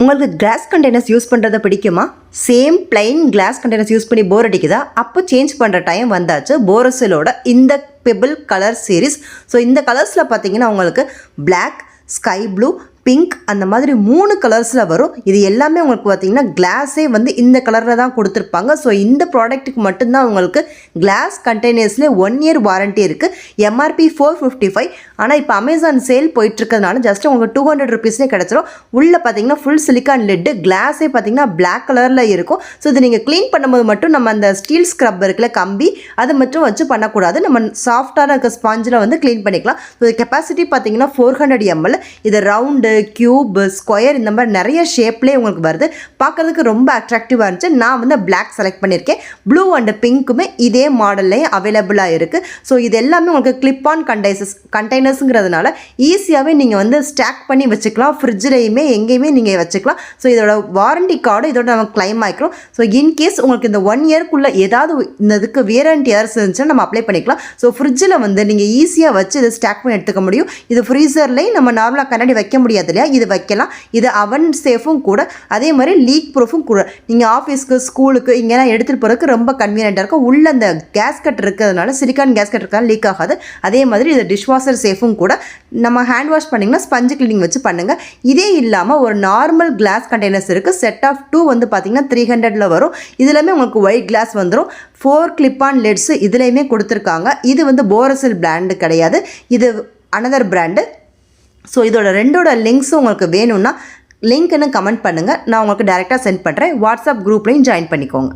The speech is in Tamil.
உங்களுக்கு கிளாஸ் கண்டெய்னர்ஸ் யூஸ் பண்ணுறது பிடிக்குமா? Same plain class containers use பண்ணி போர் அடிக்குதா? அப்போ சேஞ்ச் பண்ணுற டைம் வந்தாச்சு. போரோசிலோட இந்த பெபிள் கலர் சீரிஸ். ஸோ இந்த கலர்ஸில் பார்த்தீங்கன்னா உங்களுக்கு பிளாக், ஸ்கை ப்ளூ, பிங்க் அந்த மாதிரி 3 கலர்ஸில் வரும். இது எல்லாமே உங்களுக்கு பார்த்தீங்கன்னா கிளாஸே வந்து இந்த கலரில் தான் கொடுத்துருப்பாங்க. ஸோ இந்த ப்ராடக்ட்டுக்கு மட்டும்தான் உங்களுக்கு கிளாஸ் கண்டெய்னர்ஸ்லேயே 1 இயர் வாரண்ட்டி இருக்குது. எம்ஆர்பி 455. ஆனால் இப்போ அமேசான் சேல் போயிட்டுருக்கிறதுனால ஜஸ்ட் உங்களுக்கு 200 ருபீஸ்லேயே கிடச்சிரும். உள்ளே பார்த்தீங்கன்னா ஃபுல் சிலிக்கான் லெட்டு, கிளாஸே பார்த்தீங்கன்னா பிளாக் கலரில் இருக்கும். ஸோ இது நீங்கள் க்ளீன் பண்ணும்போது மட்டும் நம்ம அந்த ஸ்டீல் ஸ்க்ரப் இருக்குல்ல, கம்பி, அதை மட்டும் வச்சு பண்ணக்கூடாது. நம்ம சாஃப்டான இருக்க ஸ்பாஞ்சில் வந்து க்ளீன் பண்ணிக்கலாம். ஸோ இது கெப்பாசிட்டி பார்த்தீங்கன்னா 400 ml. இது ரவுண்டு, கியூப், ஸ்கொயர் இந்த மாதிரி நிறைய ஷேப்லேயே உங்களுக்கு வருது. பார்க்குறதுக்கு ரொம்ப அட்ராக்டிவாக இருந்துச்சு. நான் வந்து பிளாக் செலக்ட் பண்ணியிருக்கேன். ப்ளூ அண்ட் பிங்க்குமே இதே மாடல்லையும் அவைலபிளாக இருக்குது. ஸோ இது எல்லாமே உங்களுக்கு கிளிப் ஆன் கண்டெய்னர்ஸுங்கிறதுனால ஈஸியாகவே நீங்கள் வந்து ஸ்டாக் பண்ணி வச்சுக்கலாம். ஃப்ரிட்ஜ்லேயுமே எங்கேயுமே நீங்கள் வச்சுக்கலாம். ஸோ இதோட வாரண்டி கார்டு இதோட நம்ம கிளைம் ஆகிக்கிறோம். ஸோ இன்கேஸ் உங்களுக்கு இந்த 1 இயர்க்குள்ளே ஏதாவது இந்த இதுக்கு வேரண்டி ஏர்ஸ் இருந்துச்சுன்னா நம்ம அப்ளை பண்ணிக்கலாம். ஸோ ஃப்ரிட்ஜில் வந்து நீங்கள் ஈஸியாக வச்சு இதை ஸ்டாக் பண்ணி எடுத்துக்க முடியும். இது ஃப்ரீசர்லேயும் நம்ம நார்மலாக கண்ணாடி வைக்க முடியாது இல்லையா, இது வைக்கலாம். இது அவன் சேஃபும் கூட, அதே மாதிரி லீக் ப்ரூஃபும் கூட. நீங்கள் ஆஃபீஸ்க்கு, ஸ்கூலுக்கு இங்கெல்லாம் எடுத்துகிட்டு போகிறதுக்கு ரொம்ப கன்வீனியண்ட்டாக இருக்கும். உள்ள அந்த கேஸ்கட் இருக்கிறதுனால, சிலிக்கான் கேஸ்கட் இருக்கிறதுனால லீக் ஆகாது. அதே மாதிரி இது டிஷ்வாஷர் சேஃபும் கூட. நம்ம ஹேண்ட் வாஷ் பண்ணிங்கன்னா ஸ்பஞ்சு கிளீனிங் வச்சு பண்ணுங்கள். இதே இல்லாமல் ஒரு நார்மல் கிளாஸ் கண்டெய்னர்ஸ் இருக்குது. செட் ஆஃப் 2 வந்து பார்த்தீங்கன்னா 300 வரும். இதுலையுமே உங்களுக்கு ஒயிட் கிளாஸ் வந்துடும். 4 கிளிப் ஆன் லெட்ஸு இதுலேயுமே கொடுத்துருக்காங்க. இது வந்து போரோசில் பிராண்டு கிடையாது, இது அனதர் பிராண்டு. ஸோ இதோட 2ஓட லிங்க்ஸும் உங்களுக்கு வேணும்னா லிங்க்னு கமெண்ட் பண்ணுங்கள். நான் உங்களுக்கு டைரெக்டாக சென்ட் பண்ணுறேன். வாட்ஸ்அப் குரூப்லையும் ஜாயின் பண்ணிக்கோங்க.